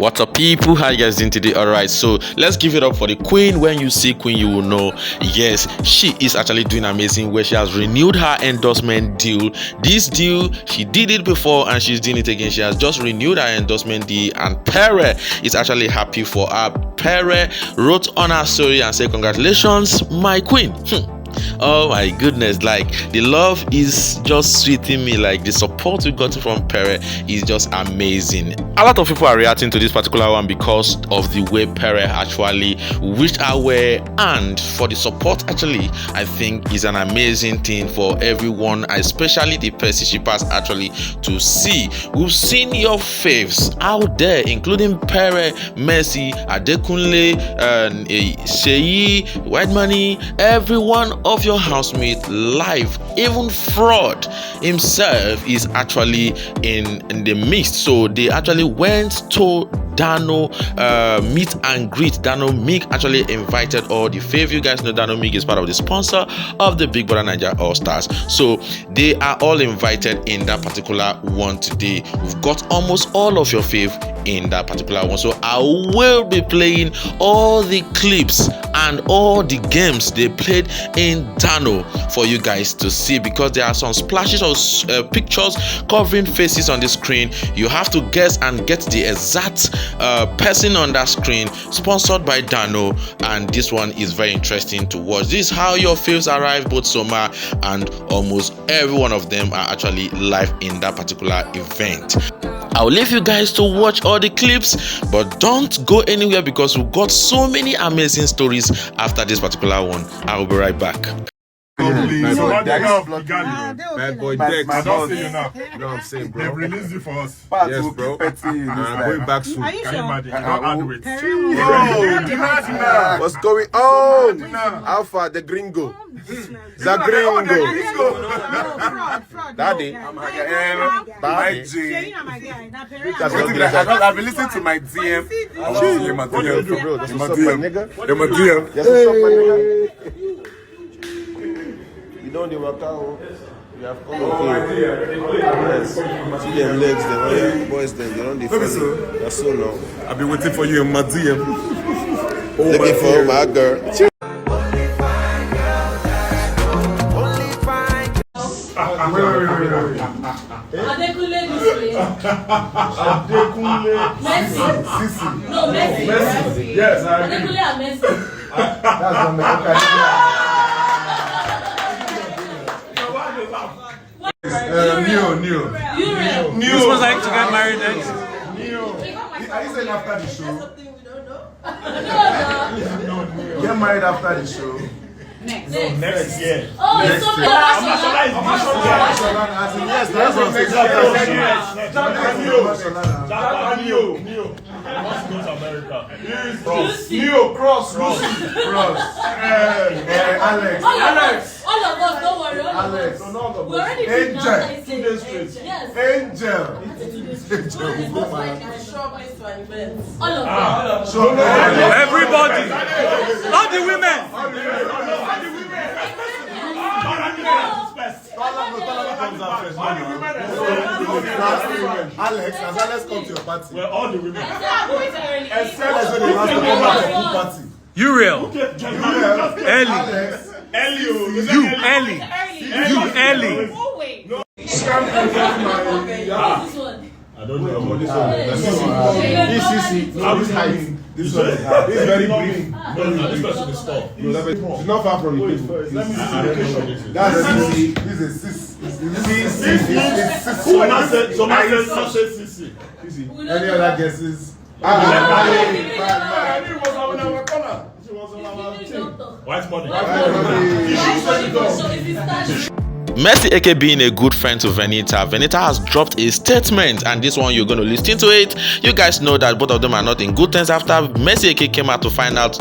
What's up, people? How you guys doing today? Alright, so let's give it up for the queen. When you see queen, you will know, yes, she is actually doing amazing, where she has renewed her endorsement deal. This deal, she did it before and she's doing it again. She has just renewed her endorsement deal, and Pere is actually happy for her. Pere wrote on her story and said, "Congratulations, my queen." Oh my goodness, like the love is just sweeting me. Like the support we got from Pere is just amazing. A lot of people are reacting to this particular one because of the way Pere actually wished her well, and for the support actually I think is an amazing thing for everyone, especially the Percy shippers actually to see. We've seen your faves out there, including Pere, Mercy, Adekunle, Seyi, White Money, everyone of your housemate live. Even Fraud himself is actually in the mix. So they actually went to Dano meet and greet. Dano Meek actually invited all the fave. You guys know Dano Meek is part of the sponsor of the Big Brother Naija All Stars, so they are all invited in that particular one today. We've got almost all of your fave in that particular one, so I will be playing all the clips and all the games they played in Dano for you guys to see, because there are some splashes of pictures covering faces on the screen. You have to guess and get the exact person on that screen, sponsored by Dano, and this one is very interesting to watch. This is how your faves arrive. Both Soma and almost every one of them are actually live in that particular event. I'll leave you guys to watch all the clips, but don't go anywhere because we've got so many amazing stories after this particular one. I'll be right back. Bad boy Dex. I don't see you now. You know what I'm saying, bro? They've released you for us. Yes, bro. I'm going back soon. Can you imagine? You don't add weight. What's going on? Alpha, the gringo. The gringo. Daddy. I've been listening to my DM. Bro, that's what's up, my nigga. My DM. That's what's up, my nigga. You know the workout. We have come okay. Yes. See them legs, them boys, they don't defend. That's so long. I've been waiting for you in my DM. Looking for my girl. Adekunle this way. Adekunle. Messi. Sisi. No, Messi. Messi. Yes, I agree. Adekunle and Messi. That's what my Neo. You're supposed like to get married next. Neo. Are you saying after the show? No. Get married after the show. Next year. Oh, it's so Yes, that's what I'm saying. Neo. Let's go to America. Neo, cross. Alex. All of us, don't worry. Alex. We already did now. Angel. 2 days straight. Yes. Angel. All of them. Everybody. All the women. Alex, as Alex come to your party. Well, all the women. Except when they last to come back from pool party. You real. Ellie. Ellie. Oh, wait. This one. I don't know about this one. This one is very brief. This person is tall. It's not far from the people. Let me see the location. That's Sisi. This is Sisi. Someone said Sisi. Any other guesses? White money. Mercy Eke being a good friend to Venita has dropped a statement, and this one you're going to listen to it. You guys know that both of them are not in good terms after Mercy Eke came out to find out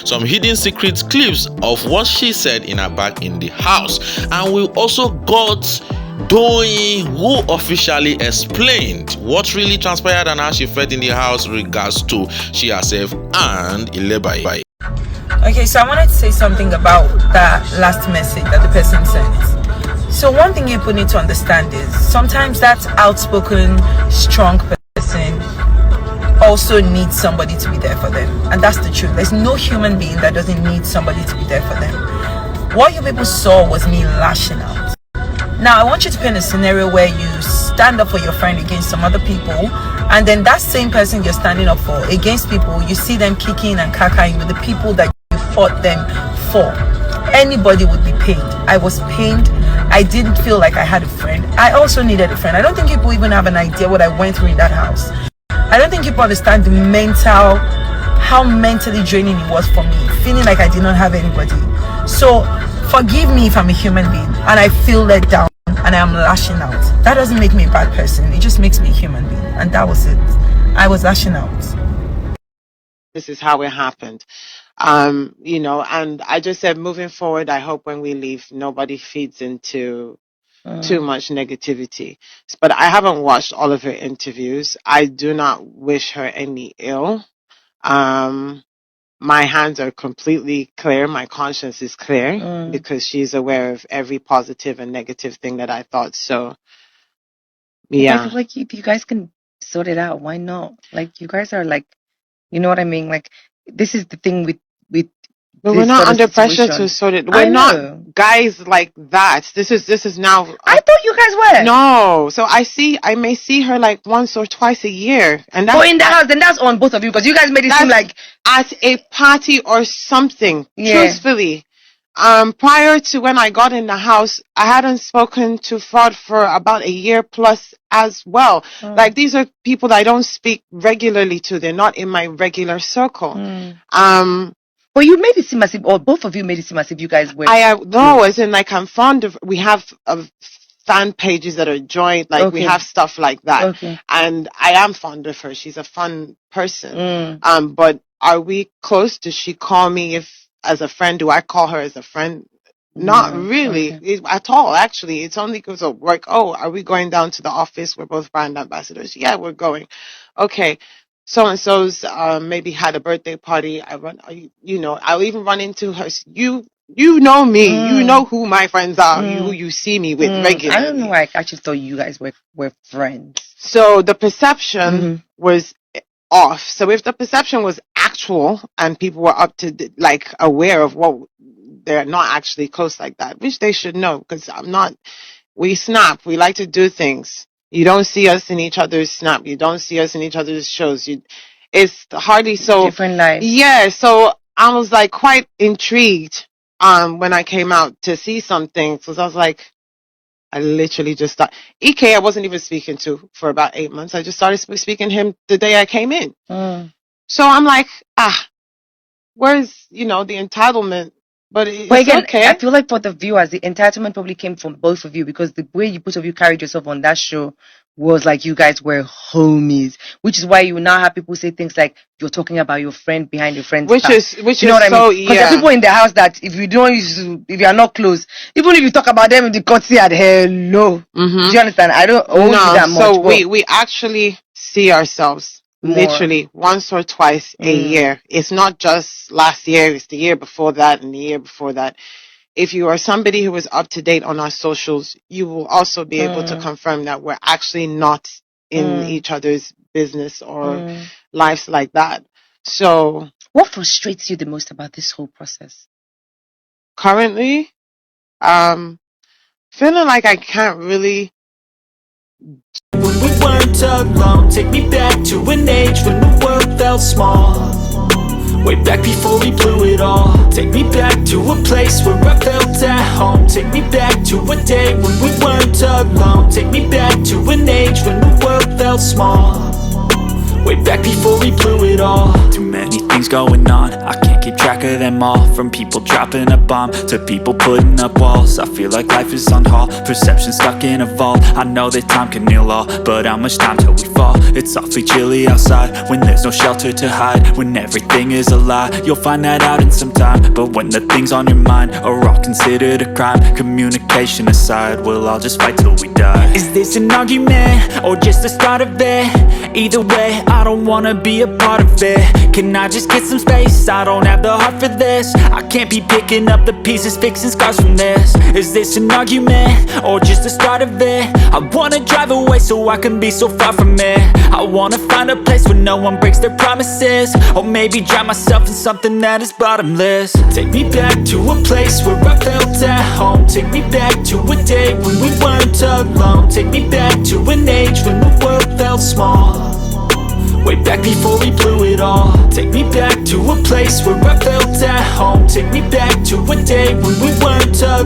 some hidden secret clips of what she said in her bag in the house. And we also got Doyin, who officially explained what really transpired and how she felt in the house regards to she herself and Ilebaye. Okay, so I wanted to say something about that last message that the person sent. So one thing people need to understand is sometimes that outspoken, strong person also need somebody to be there for them. And that's the truth. There's no human being that doesn't need somebody to be there for them. What you people saw was me lashing out. Now, I want you to paint a scenario where you stand up for your friend against some other people, and then that same person you're standing up for against people, you see them kicking and cackling with the people that you fought them for. Anybody would be pained. I was pained. I didn't feel like I had a friend. I also needed a friend. I don't think people even have an idea what I went through in that house. I don't think people understand how mentally draining it was for me, feeling like I did not have anybody. So forgive me if I'm a human being and I feel let down and I am lashing out. That doesn't make me a bad person. It just makes me a human being. And that was it. I was lashing out. This is how it happened. You know, and I just said, moving forward, I hope when we leave, nobody feeds into too much negativity. But I haven't watched all of her interviews. I do not wish her any ill. My hands are completely clear. My conscience is clear because she's aware of every positive and negative thing that I thought. So, yeah. I feel like if you guys can sort it out, why not? Like, you guys are like, you know what I mean? Like, this is the thing with but we're not under pressure to sort it. We're not guys like that. This is now. I thought you guys were. No. So I may see her like once or twice a year, and that's in the house. Then that's on both of you because you guys made it seem like at a party or something. Yeah. Truthfully, prior to when I got in the house, I hadn't spoken to Fraud for about a year plus as well. Like, these are people that I don't speak regularly to. They're not in my regular circle. But you made it seem as if, or both of you made it seem as if you guys were. No, as in like I'm fond of. We have fan pages that are joined. Like we have stuff like that, and I am fond of her. She's a fun person. But are we close? Does she call me as a friend? Do I call her as a friend? Not really at all. Actually, it's only because of work. Oh, are we going down to the office? We're both brand ambassadors. Yeah, we're going. Okay. So and so's maybe had a birthday party. I'll even run into her. You know me. You know who my friends are. Who you see me with regularly. I don't know why I actually thought you guys were friends. So the perception was off. So if the perception was actual and people were up to like aware of what they're not actually close like that, which they should know because I'm not. We snap. We like to do things. You don't see us in each other's snap. You don't see us in each other's shows. It's hardly so. Different lives. Yeah. So I was like quite intrigued when I came out to see something. So I was like, I literally just started. Eke, I wasn't even speaking to for about 8 months. I just started speaking to him the day I came in. So I'm like, where's, the entitlement? But again, okay. I feel like for the viewers, the entitlement probably came from both of you because the way you both of you carried yourself on that show was like you guys were homies, which is why you now have people say things like you're talking about your friend behind your friend's back. Which you know what I mean? Because there are people in the house that if you are not close, even if you talk about them in the courtyard, hello. Do you understand? I don't owe you that much. So we actually see ourselves. More. Literally once or twice a year. It's not just last year, it's the year before that and the year before that. If you are somebody who is up to date on our socials, you will also be able to confirm that we're actually not in each other's business or lives like that. So what frustrates you the most about this whole process? Currently, feeling like I can't really. When we weren't alone, take me back to an age when the world felt small. Way back before we blew it all. Take me back to a place where I felt at home. Take me back to a day when we weren't alone. Take me back to an age when the world felt small. Way back before we blew it all. Too many things going on, I can't keep track of them all. From people dropping a bomb to people putting up walls. I feel like life is on hold, perception stuck in a vault. I know that time can heal all, but how much time till we fall? It's awfully chilly outside when there's no shelter to hide. When everything is a lie, you'll find that out in some time. But when the things on your mind are all considered a crime, communication aside, we'll all just fight till we die. Is this an argument or just the start of it? Either way, I don't wanna be a part of it. Can I just get some space? I don't have have the heart for this. I can't be picking up the pieces, fixing scars from this. Is this an argument, or just the start of it? I wanna drive away so I can be so far from it. I wanna find a place where no one breaks their promises, or maybe drown myself in something that is bottomless. Take me back to a place where I felt at home. Take me back to a day when we weren't alone. Take me back to an age when the world felt small, way back before we blew it all. Take me back to a place where I felt at home. Take me back to a day when we weren't alone.